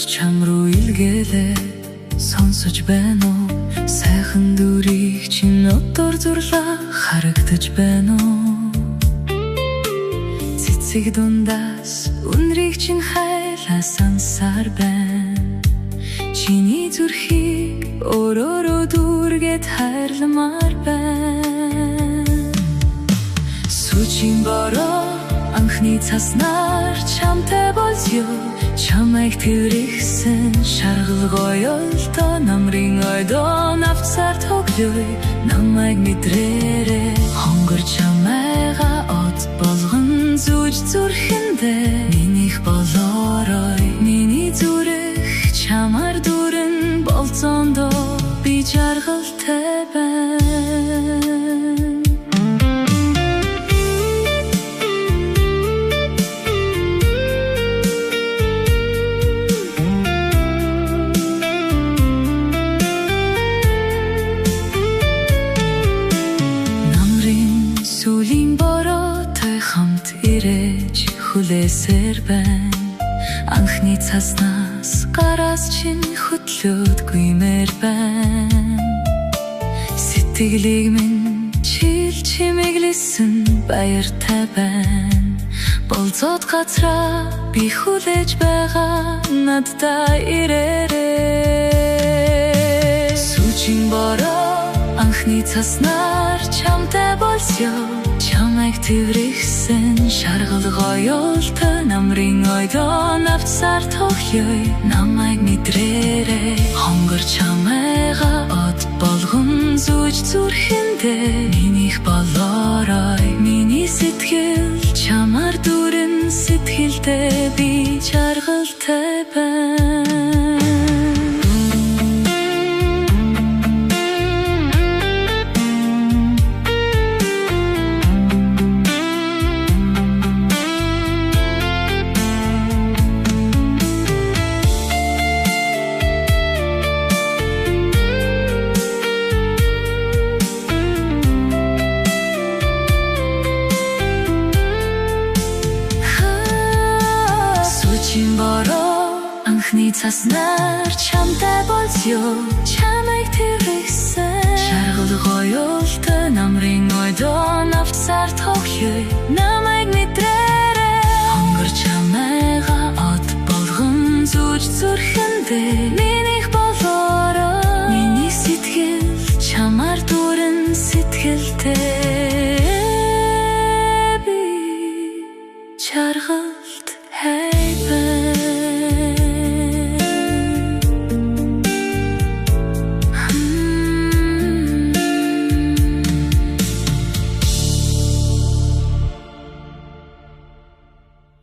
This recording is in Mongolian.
чам руу илгээлээ сонсож байна уу? Сайхан дүрийг чинь одоор зурлаа харагдаж байна уу? Цэцэг дундаас үнрийг чинь хайлаа сансаар байна. Чиний зүрхийг өөрөөрөө дүүргээд хайрламаар байна. Сүүчийн бороо анхны цаснаар чамтай болзё. Чамайг тэрэгсэн шаргал гоёлтой намрын ойдоо навцаар тоглоё. Намайг мэдрээрээ хонгор чамайга од болгон зүүж зүрхэндээ минийх болоорой. Миний зүрх чамаар дүрэн болцоондоо би жаргалтай байна. Сүүлийн бороотой хамт ирэж хүлээсээр байна. Анхны цаснаас гараас чинь хөтлөөдгүймээр байна. Сэтгэлийг минь чил чимэглэсэн баяртай байна. Болцоод газраа би хүлээж байгаа надтай ирээрээ. Сүүчийн бороо анхны цаснаар чамтай болсё. Чамайг тэрэгсэн шаргал гоёлтой намрын ойдоо навцаар тоглоё. Намайг мэдрээрээ хонгор чамайга од болгон зүүж зүрхэндээ минийх болоорой. Миний сэтгэл чамаар дүрэн сэтгэлдээ би жаргалтай байна. Сүүчийн бороо анхны цаснаар чамтай болзё. Чамайг тэрэгсэн шаргал гоёлтой намрын ойдоо навцаар тоглоё. Намайг мэдрээрээ хонгор чамайга од болгон зүүж зүрхэндээ минийх болоорой. Миний сэтгэл чамаар дүрэн сэтгэлдээ би жаргал